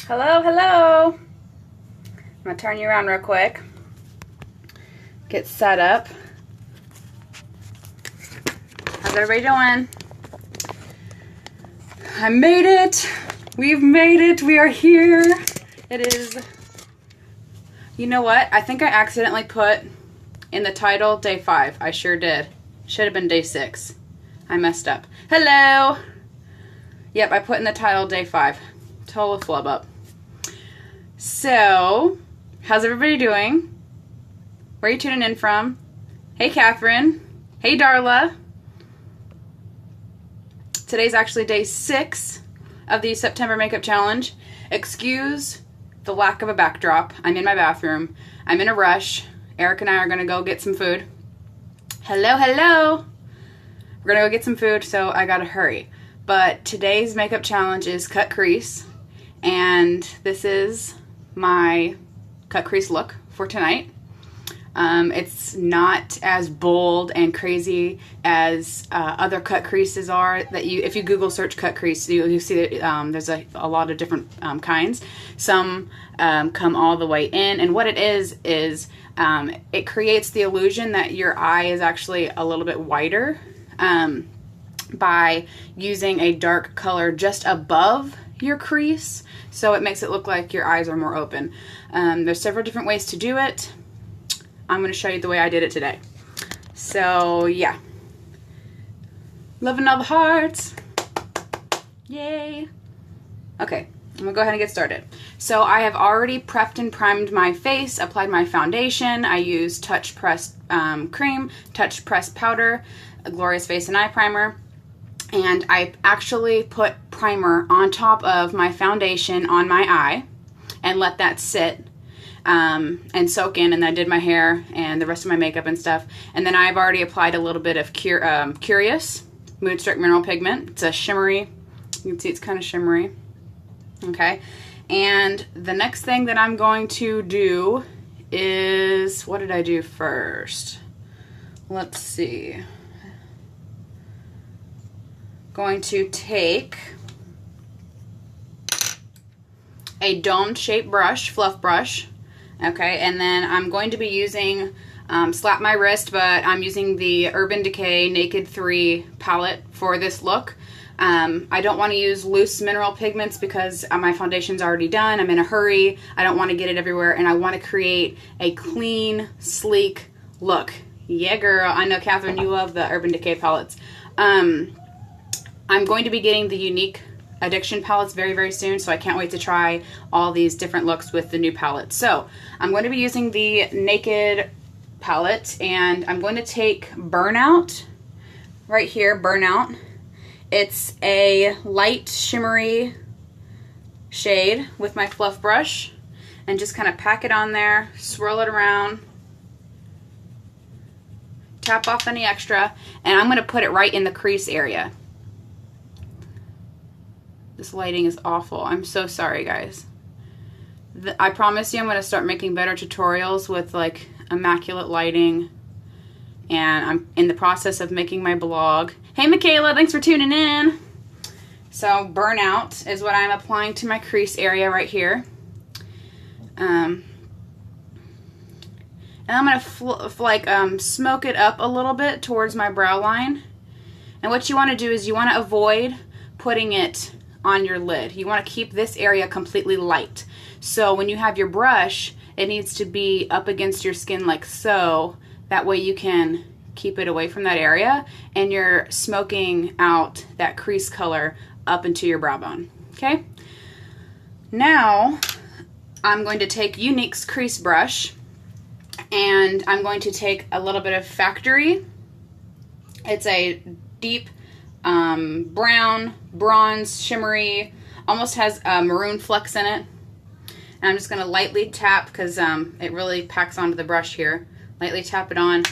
Hello, hello. I'm gonna turn you around real quick. Get set up. How's everybody doing? I made it. We've made it. We are here. It is, you know what? I think I accidentally put in the title day 5. I sure did. Should have been day 6. I messed up. Hello. Yep, I put in the title day 5. Total flub up. So, how's everybody doing? Where are you tuning in from? Hey, Catherine. Hey, Darla. Today's actually day 6 of the September Makeup Challenge. Excuse the lack of a backdrop. I'm in my bathroom. I'm in a rush. Eric and I are going to go get some food. Hello, hello. We're going to go get some food, so I got to hurry. But today's makeup challenge is cut crease. And this is my cut crease look for tonight. It's not as bold and crazy as other cut creases are. That if you Google search cut crease, you see that there's a lot of different kinds. Some come all the way in, and what it is it creates the illusion that your eye is actually a little bit wider by using a dark color just above your crease, so it makes it look like your eyes are more open. There's several different ways to do it. I'm going to show you the way I did it today. So yeah, loving all the hearts, yay. Okay, I'm gonna go ahead and get started. So I have already prepped and primed my face, applied my foundation. I used Touch Press cream, Touch Press powder, a Glorious Face and Eye Primer. And I actually put primer on top of my foundation on my eye and let that sit and soak in, and then I did my hair and the rest of my makeup and stuff. And then I've already applied a little bit of Curious Moonstruck Mineral Pigment. It's a shimmery, you can see it's kind of shimmery. Okay, and the next thing that I'm going to do is, what did I do first? Let's see. Going to take a dome shaped brush, fluff brush, okay, and then I'm going to be using Slap My Wrist, but I'm using the Urban Decay Naked 3 palette for this look. I don't want to use loose mineral pigments because my foundation's already done. I'm in a hurry. I don't want to get it everywhere, and I want to create a clean, sleek look. Yeah, girl. I know, Catherine, you love the Urban Decay palettes. I'm going to be getting the Unique Addiction palettes very, very soon, so I can't wait to try all these different looks with the new palette. So I'm going to be using the Naked palette, and I'm going to take Burnout right here, Burnout. It's a light shimmery shade with my fluff brush, and just kind of pack it on there, swirl it around, tap off any extra, and I'm going to put it right in the crease area. This lighting is awful. I'm so sorry, guys. I promise you I'm going to start making better tutorials with like immaculate lighting, and I'm in the process of making my blog. Hey Michaela, thanks for tuning in. So Burnout is what I'm applying to my crease area right here. And I'm going to smoke it up a little bit towards my brow line. And what you want to do is you want to avoid putting it on your lid. You want to keep this area completely light. So when you have your brush, it needs to be up against your skin like so. That way you can keep it away from that area, and you're smoking out that crease color up into your brow bone. Okay? Now I'm going to take Unique's crease brush, and I'm going to take a little bit of Factory. It's a deep brown, bronze, shimmery, almost has maroon flecks in it. And I'm just going to lightly tap, because it really packs onto the brush here. Lightly tap it on,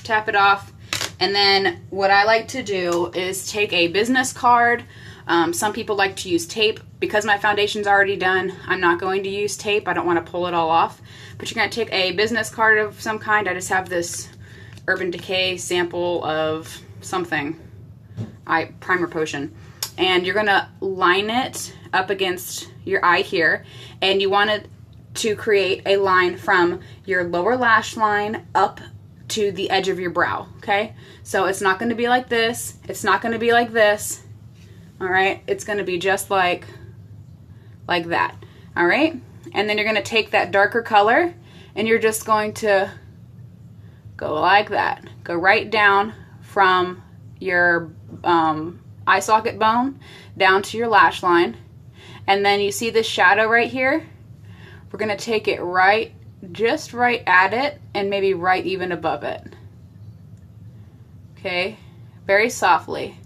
tap it off. And then what I like to do is take a business card. Some people like to use tape. Because my foundation's already done, I'm not going to use tape. I don't want to pull it all off. But you're going to take a business card of some kind. I just have this Urban Decay sample of something. Primer potion. and you're gonna line it up against your eye here, and you want it to create a line from your lower lash line up to the edge of your brow, okay? So it's not gonna be like this, it's not gonna be like this, all right? It's gonna be just like that, all right? And then you're gonna take that darker color and you're just going to go like that. Go right down from your eye socket bone down to your lash line. And then you see this shadow right here? We're gonna take it right, just right at it, and maybe right even above it. Okay, very softly.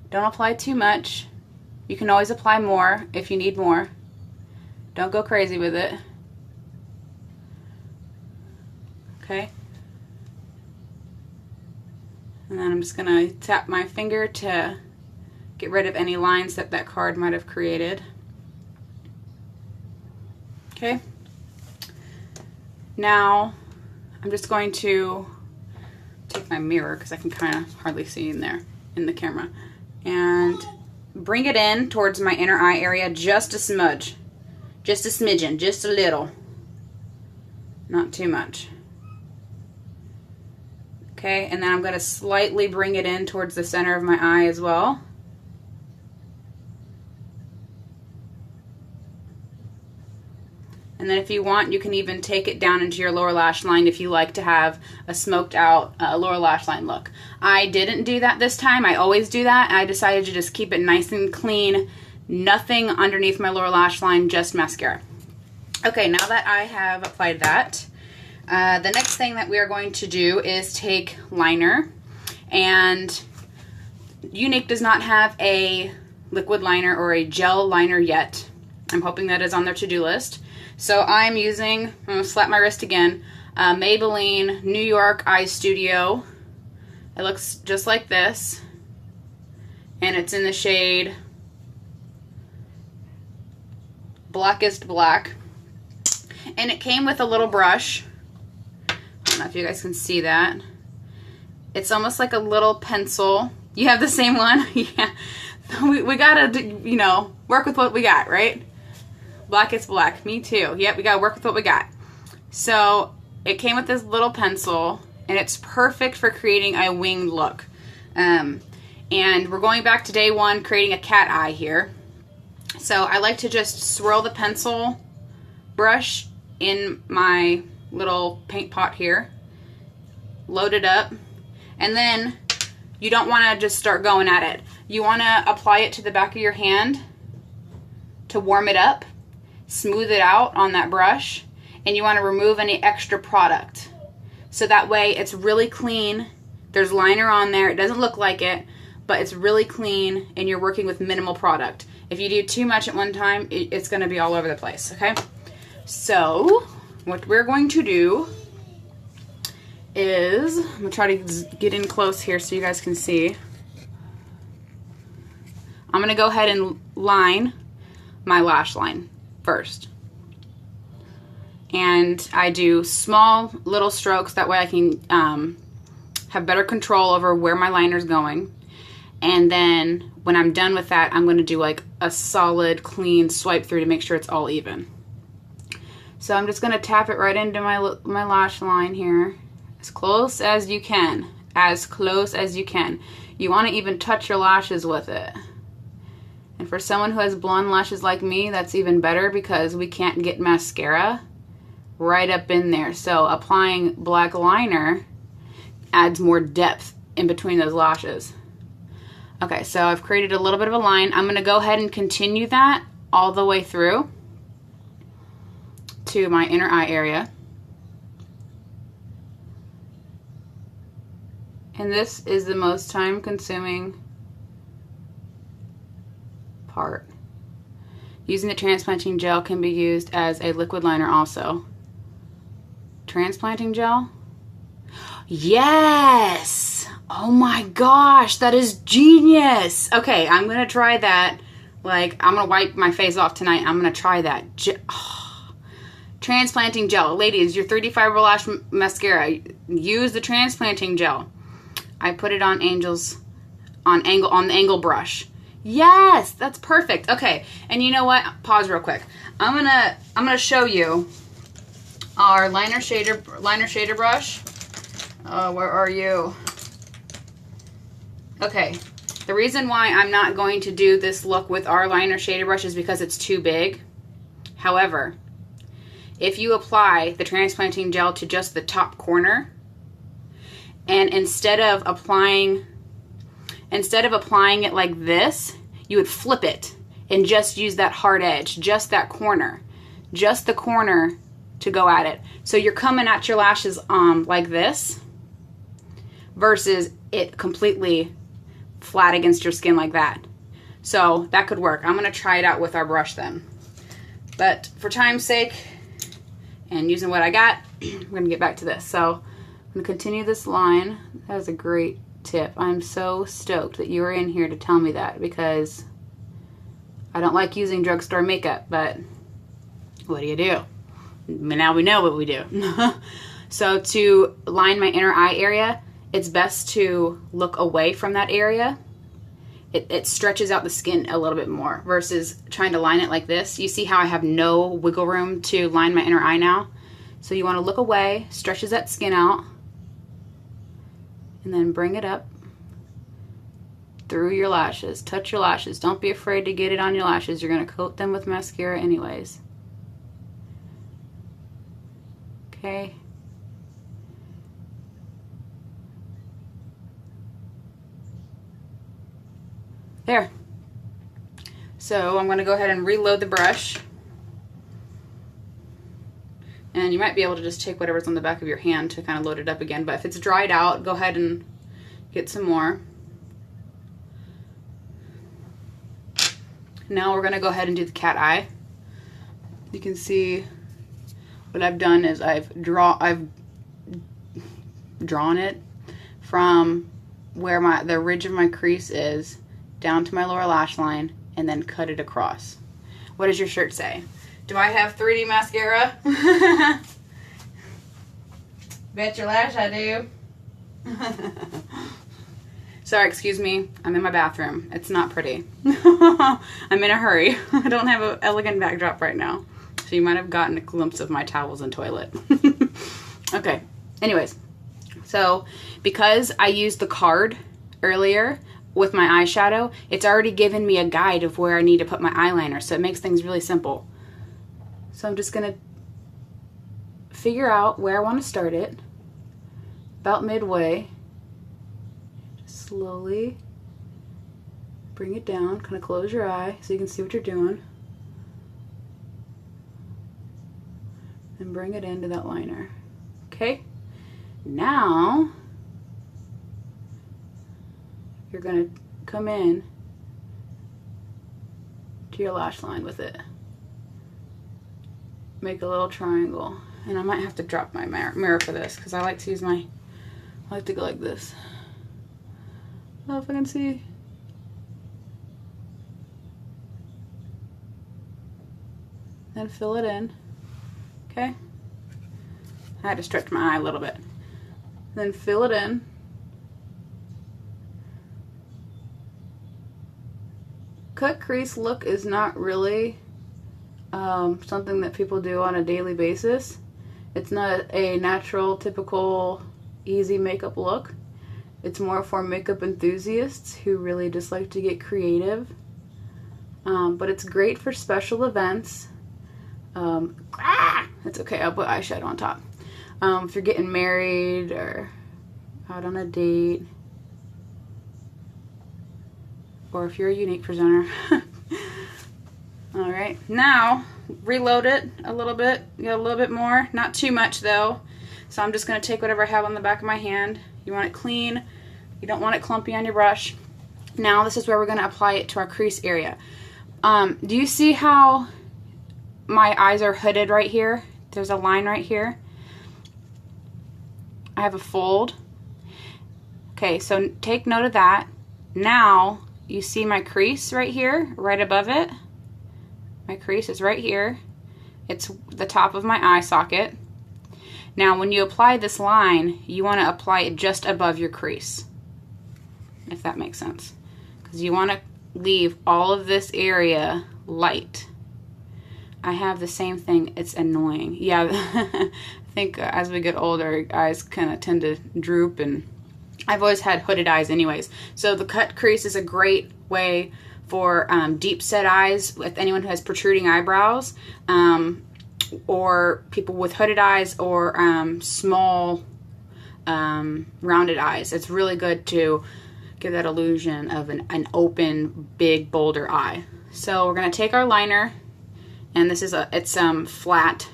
Don't apply too much. You can always apply more if you need more. Don't go crazy with it. Okay. And then I'm just gonna tap my finger to get rid of any lines that that card might have created. Okay. Now I'm just going to take my mirror because I can kind of hardly see in there in the camera, and bring it in towards my inner eye area just a smudge, just a smidgen, just a little, not too much. Okay, and then I'm going to slightly bring it in towards the center of my eye as well. And then if you want, you can even take it down into your lower lash line if you like to have a smoked out lower lash line look. I didn't do that this time. I always do that. I decided to just keep it nice and clean. Nothing underneath my lower lash line, just mascara. Okay, now that I have applied that, the next thing that we are going to do is take liner. And Unique does not have a liquid liner or a gel liner yet. I'm hoping that is on their to-do list. So I'm using, I'm going to slap my wrist again, Maybelline New York Eye Studio. It looks just like this. And it's in the shade Blackest Black. And it came with a little brush. I don't know if you guys can see that. It's almost like a little pencil. You have the same one? Yeah. We gotta, you know, work with what we got, right? Blackest Black. Me too. Yep, we gotta work with what we got. So it came with this little pencil, and it's perfect for creating a winged look. And we're going back to day one, creating a cat eye here. So I like to just swirl the pencil brush in my little paint pot here, load it up, and then you don't want to just start going at it. You want to apply it to the back of your hand to warm it up, smooth it out on that brush, and you want to remove any extra product. So that way it's really clean. There's liner on there. It doesn't look like it, but it's really clean, and you're working with minimal product. If you do too much at one time, it's going to be all over the place, okay? So what we're going to do is, I'm going to try to get in close here so you guys can see. I'm going to go ahead and line my lash line first. And I do small little strokes, that way I can have better control over where my liner's going. And then when I'm done with that, I'm going to do like a solid clean swipe through to make sure it's all even. So I'm just going to tap it right into my lash line here, as close as you can, as close as you can. You want to even touch your lashes with it. And for someone who has blonde lashes like me, that's even better because we can't get mascara right up in there. So applying black liner adds more depth in between those lashes. Okay, so I've created a little bit of a line. I'm going to go ahead and continue that all the way through to my inner eye area. And this is the most time-consuming part. Using the transplanting gel can be used as a liquid liner also. Transplanting gel? Yes! Oh my gosh, that is genius! Okay, I'm going to try that. Like, I'm going to wipe my face off tonight. I'm going to try that. Transplanting gel. Ladies, your 3D Fiber Lash Mascara, use the transplanting gel. I put it on the angle brush. Yes, that's perfect. Okay, and you know what? Pause real quick. I'm gonna show you our liner shader brush. Where are you? Okay. The reason why I'm not going to do this look with our liner shader brush is because it's too big. However, if you apply the transplanting gel to just the top corner, and instead of applying it like this, you would flip it and just use that hard edge, just that corner, just the corner to go at it. So you're coming at your lashes like this versus it completely flat against your skin like that. So that could work. I'm gonna try it out with our brush then. But for time's sake and using what I got, I'm gonna get back to this. So I'm gonna continue this line. That was a great tip. I'm so stoked that you were in here to tell me that, because I don't like using drugstore makeup, but what do you do? Now we know what we do. So to line my inner eye area, it's best to look away from that area. It stretches out the skin a little bit more versus trying to line it like this. You see how I have no wiggle room to line my inner eye now? So you want to look away, stretches that skin out, and then bring it up through your lashes. Touch your lashes. Don't be afraid to get it on your lashes. You're going to coat them with mascara anyways. Okay. There. So I'm going to go ahead and reload the brush. And you might be able to just take whatever's on the back of your hand to kind of load it up again. But if it's dried out, go ahead and get some more. Now we're going to go ahead and do the cat eye. You can see what I've done is I've drawn it from where the ridge of my crease is down to my lower lash line and then cut it across. What does your shirt say? Do I have 3D mascara? Bet your lash I do. Sorry, excuse me. I'm in my bathroom. It's not pretty. I'm in a hurry. I don't have an elegant backdrop right now. So you might have gotten a glimpse of my towels and toilet. Okay. Anyways. So because I used the card earlier with my eyeshadow, it's already given me a guide of where I need to put my eyeliner. So it makes things really simple. So I'm just going to figure out where I want to start it. About midway. Just slowly bring it down. Kind of close your eye so you can see what you're doing. And bring it into that liner. Okay? Now, you're going to come in to your lash line with it. Make a little triangle. And I might have to drop my mirror for this because I like to use I like to go like this. Oh, if I can see. Then fill it in. Okay? I had to stretch my eye a little bit. Then fill it in. Cut crease look is not really something that people do on a daily basis. It's not a natural, typical, easy makeup look. It's more for makeup enthusiasts who really just like to get creative. But it's great for special events. It's okay, I'll put eyeshadow on top. If you're getting married or out on a date, or if you're a unique presenter. Alright, now reload it a little bit. Get a little bit more, not too much though. So I'm just going to take whatever I have on the back of my hand. You want it clean, you don't want it clumpy on your brush. Now this is where we're going to apply it to our crease area. Do you see how my eyes are hooded right here? There's a line right here. I have a fold. Okay, so take note of that. Now you see my crease right here, right above it. My crease is right here. It's the top of my eye socket. Now when you apply this line, you want to apply it just above your crease, if that makes sense. Because you want to leave all of this area light. I have the same thing. It's annoying. Yeah, I think as we get older, eyes kind of tend to droop, and I've always had hooded eyes anyways. So the cut crease is a great way for deep set eyes with anyone who has protruding eyebrows, or people with hooded eyes, or small rounded eyes. It's really good to give that illusion of an open, big, bolder eye. So we're going to take our liner, and this is it's flat,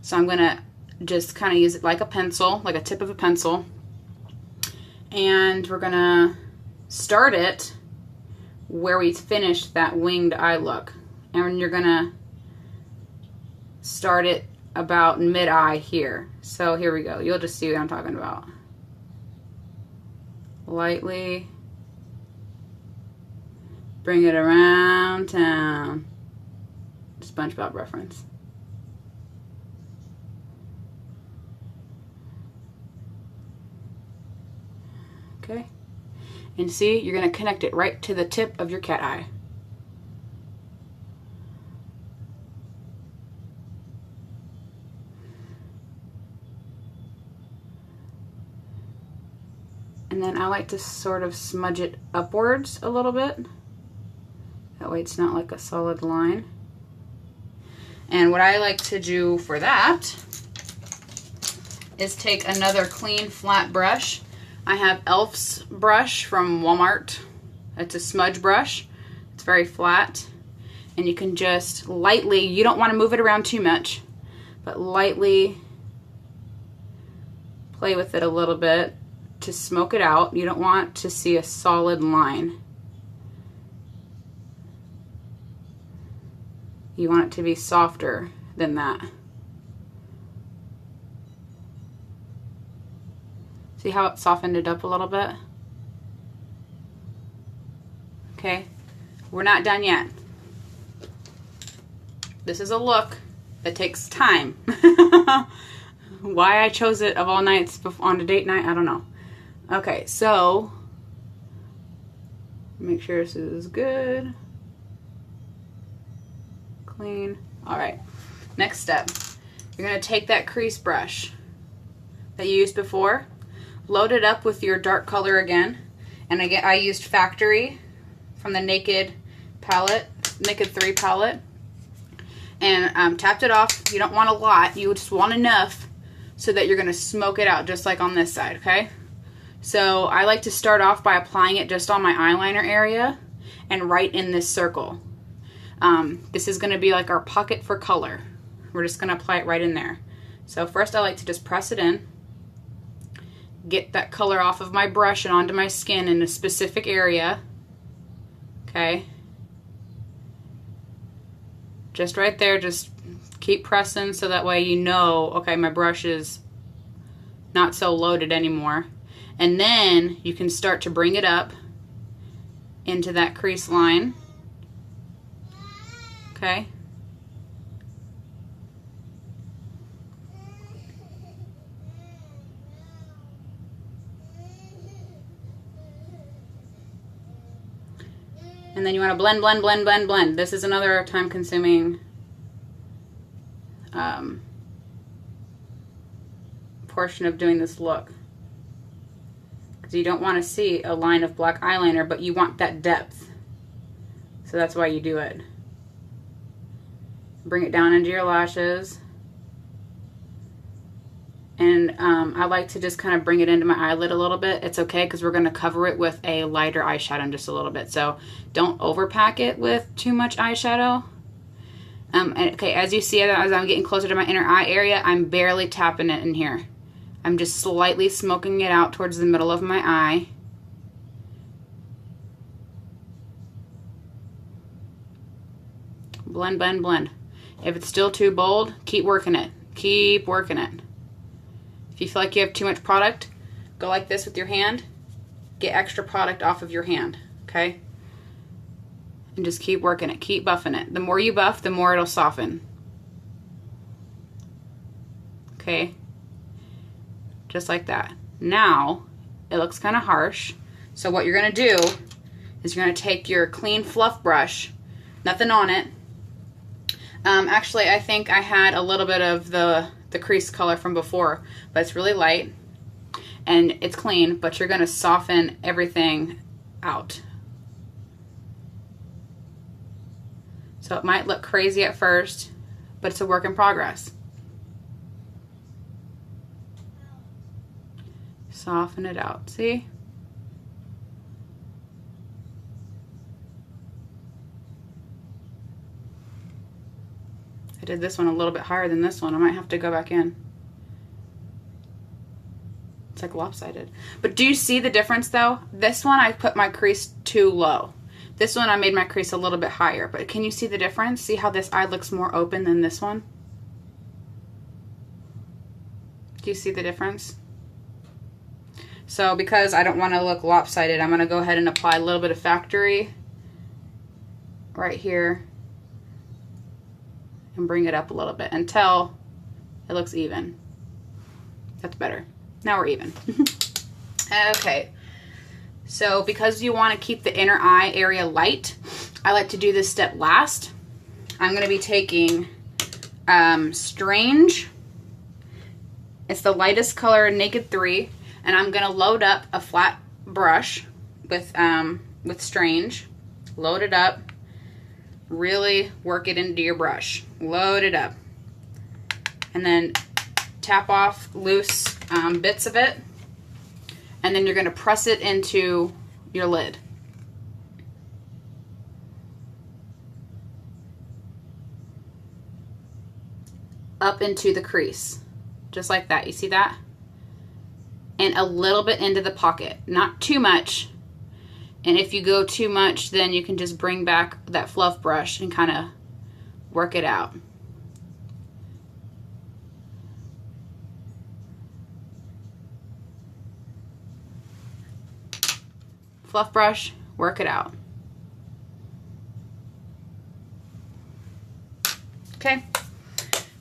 so I'm going to just kind of use it like a pencil, like a tip of a pencil, and we're going to start it where we finished that winged eye look, and you're going to start it about mid-eye here. So here we go. You'll just see what I'm talking about. Lightly bring it around town. SpongeBob reference. Okay. And see, you're going to connect it right to the tip of your cat eye. And then I like to sort of smudge it upwards a little bit. That way it's not like a solid line. And what I like to do for that is take another clean flat brush. I have Elf's brush from Walmart. It's a smudge brush. It's very flat. And you can just lightly, you don't want to move it around too much, but lightly play with it a little bit to smoke it out. You don't want to see a solid line. You want it to be softer than that. See how it softened it up a little bit? Okay, we're not done yet. This is a look that takes time. Why I chose it of all nights on a date night, I don't know. Okay, so make sure this is good. Clean. All right, next step. You're gonna take that crease brush that you used before, load it up with your dark color again, and again I used Factory from the Naked palette, Naked 3 palette, and tapped it off. You don't want a lot, you just want enough so that you're gonna smoke it out just like on this side, okay? So I like to start off by applying it just on my eyeliner area and right in this circle. This is going to be like our pocket for color. We're just going to apply it right in there. So first I like to just press it in, get that color off of my brush and onto my skin in a specific area. Okay. Just right there, just keep pressing so that way you know, okay, my brush is not so loaded anymore. And then you can start to bring it up into that crease line. Okay. And then you want to blend, blend, blend, blend, blend. This is another time-consuming portion of doing this look. Because you don't want to see a line of black eyeliner, but you want that depth. So that's why you do it. Bring it down into your lashes. And I like to just kind of bring it into my eyelid a little bit. It's okay because we're going to cover it with a lighter eyeshadow in just a little bit. So don't overpack it with too much eyeshadow. And okay, as you see, as I'm getting closer to my inner eye area, I'm barely tapping it in here. I'm just slightly smoking it out towards the middle of my eye. Blend, blend, blend. If it's still too bold, keep working it. Keep working it. If you feel like you have too much product, go like this with your hand. Get extra product off of your hand, okay? And just keep working it. Keep buffing it. The more you buff, the more it'll soften. Okay? Just like that. Now, it looks kind of harsh. So what you're going to do is you're going to take your clean fluff brush, nothing on it. Actually, I think I had a little bit of the crease color from before, but it's really light and it's clean, but you're going to soften everything out. So it might look crazy at first, but it's a work in progress. Soften it out, see? I did this one a little bit higher than this one. I might have to go back in. It's like lopsided. But do you see the difference though? This one I put my crease too low. This one I made my crease a little bit higher. But can you see the difference? See how this eye looks more open than this one? Do you see the difference? So because I don't want to look lopsided, I'm going to go ahead and apply a little bit of factory right here and bring it up a little bit until it looks even. That's better. Now we're even. Okay. So because you want to keep the inner eye area light, I like to do this step last. I'm going to be taking Strange. It's the lightest color, Naked 3. And I'm going to load up a flat brush with Strange. Load it up. Really work it into your brush. Load it up. And then tap off loose bits of it. And then you're going to press it into your lid. Up into the crease. Just like that. You see that? And a little bit into the pocket. Not too much. And if you go too much, then you can just bring back that fluff brush and kind of work it out. Fluff brush, work it out. Okay.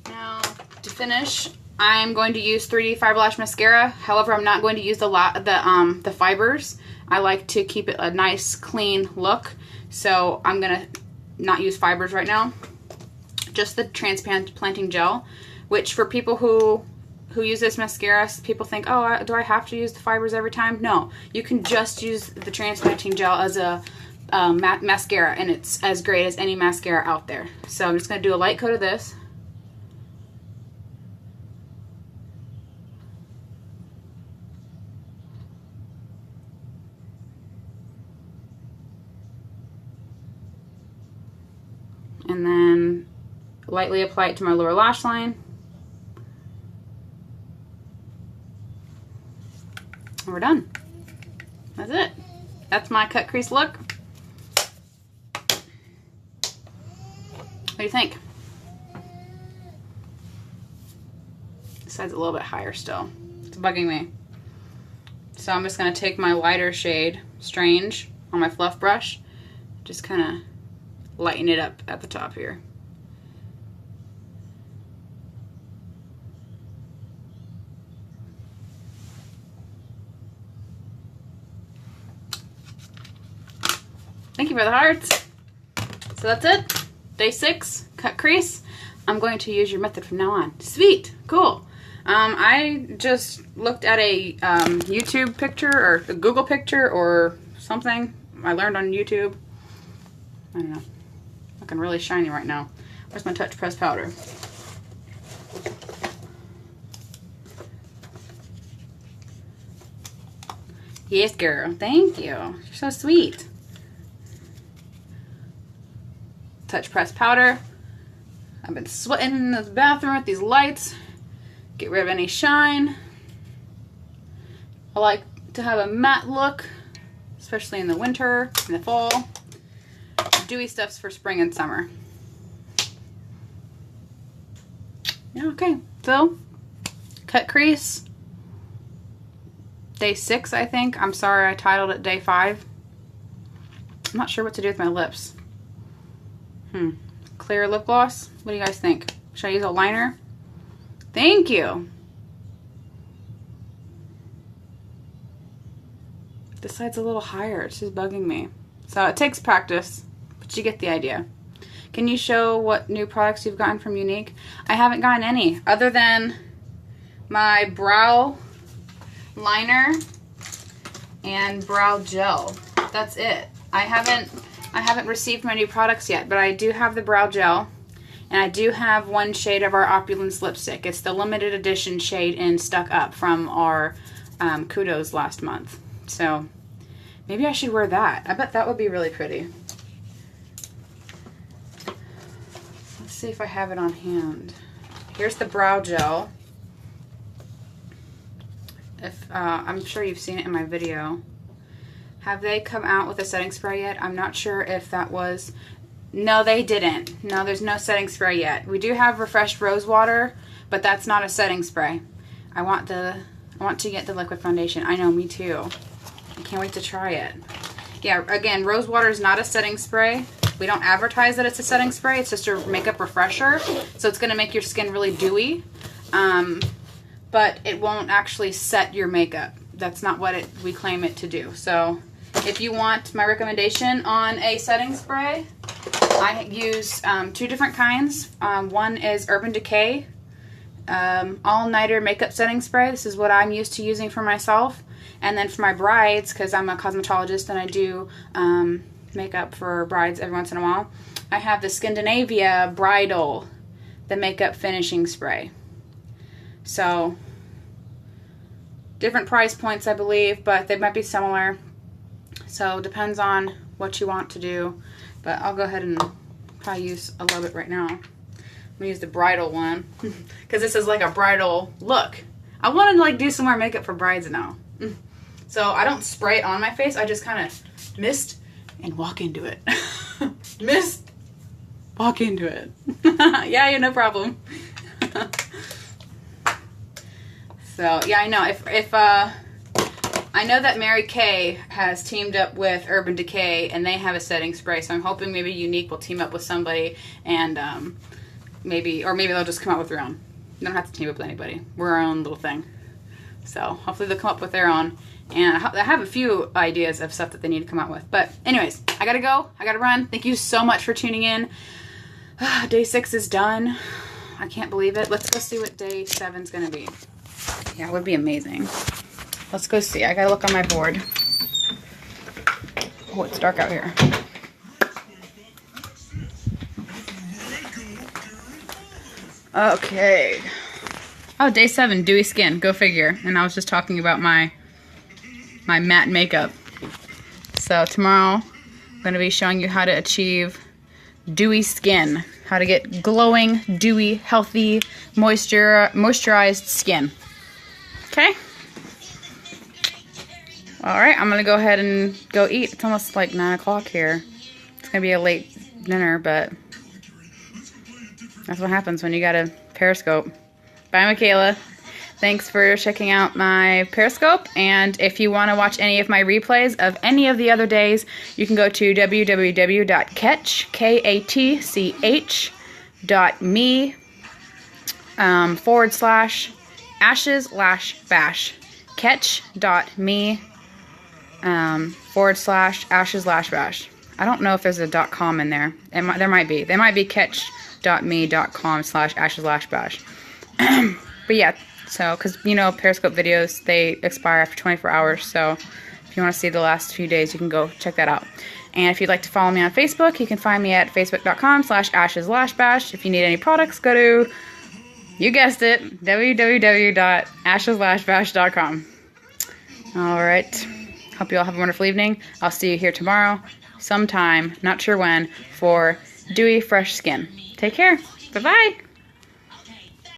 Now to finish, I'm going to use 3D Fiber Lash Mascara. However, I'm not going to use the fibers. I like to keep it a nice, clean look. So I'm going to not use fibers right now. Just the transplanting gel, which for people who use this mascara, people think, oh, do I have to use the fibers every time? No. You can just use the transplanting gel as a mascara, and it's as great as any mascara out there. So I'm just going to do a light coat of this. And then lightly apply it to my lower lash line. And we're done. That's it. That's my cut crease look. What do you think? This side's a little bit higher still. It's bugging me. So I'm just going to take my lighter shade, Strange, on my fluff brush. Just kind of lighten it up at the top here. Thank you for the hearts. So that's it. Day 6, cut crease. I'm going to use your method from now on. Sweet. Cool. I just looked at a YouTube picture or a Google picture or something I learned on YouTube. I don't know. Looking really shiny right now. Where's my touch press powder? Yes, girl. Thank you. You're so sweet. Touch press powder. I've been sweating in this bathroom with these lights. Get rid of any shine. I like to have a matte look, especially in the winter, in the fall. Dewy stuffs for spring and summer. Yeah, okay. So, cut crease. Day 6, I think. I'm sorry I titled it Day 5. I'm not sure what to do with my lips. Clear lip gloss? What do you guys think? Should I use a liner? Thank you. This side's a little higher. It's just bugging me. So it takes practice, but you get the idea. Can you show what new products you've gotten from Younique? I haven't gotten any other than my brow liner and brow gel. That's it. I haven't received my new products yet, but I do have the brow gel, and I do have one shade of our Opulence lipstick. It's the limited edition shade in Stuck Up from our Kudos last month. So maybe I should wear that. I bet that would be really pretty. Let's see if I have it on hand. Here's the brow gel. I'm sure you've seen it in my video. Have they come out with a setting spray yet? I'm not sure if that was... No, they didn't. No, there's no setting spray yet. We do have refreshed rose water, but that's not a setting spray. I want to get the liquid foundation. I know, me too. I can't wait to try it. Yeah, again, rose water is not a setting spray. We don't advertise that it's a setting spray. It's just a makeup refresher. So it's going to make your skin really dewy. But it won't actually set your makeup. That's not what we claim it to do. So if you want my recommendation on a setting spray, I use 2 different kinds. One is Urban Decay All-Nighter Makeup Setting Spray. This is what I'm used to using for myself. And then for my brides, because I'm a cosmetologist and I do makeup for brides every once in a while, I have the Scandinavia Bridal, the Makeup Finishing Spray. So, different price points, I believe, but they might be similar. So, depends on what you want to do. But I'll go ahead and probably use a little bit right now. I'm going to use the bridal one, because this is like a bridal look. I want to like do some more makeup for brides now. So, I don't spray it on my face. I just kind of mist and walk into it. Mist, walk into it. Yeah, no problem. So, yeah, I know. If I know that Mary Kay has teamed up with Urban Decay, and they have a setting spray, so I'm hoping maybe Younique will team up with somebody, and maybe they'll just come out with their own. They don't have to team up with anybody. We're our own little thing. So, hopefully they'll come up with their own, and I have a few ideas of stuff that they need to come out with. But, anyways, I gotta go. I gotta run. Thank you so much for tuning in. Day 6 is done. I can't believe it. Let's go see what day 7's gonna be. Yeah, it would be amazing. Let's go see. I gotta look on my board. Oh, it's dark out here. Okay. Oh, day 7, dewy skin. Go figure. And I was just talking about my matte makeup. So tomorrow, I'm gonna be showing you how to achieve dewy skin. How to get glowing, dewy, healthy, moisturized skin. Okay? Alright, I'm going to go ahead and go eat. It's almost like 9 o'clock here. It's going to be a late dinner, but that's what happens when you got a Periscope. Bye, Michaela. Thanks for checking out my Periscope, and if you want to watch any of my replays of any of the other days, you can go to www.catch.me /ashes/bash. Catch.me /ashes/bash. I don't know if there's a .com in there. There might be. They might be catch.me.com/ashes/bash. But yeah, so, because, you know, Periscope videos, they expire after 24 hours, so if you want to see the last few days, you can go check that out. And if you'd like to follow me on Facebook, you can find me at facebook.com/ashes/bash. If you need any products, go to, you guessed it, www.ashes/bash.com. Alright, hope you all have a wonderful evening. I'll see you here tomorrow, sometime, not sure when, for dewy, fresh skin. Take care. Bye-bye.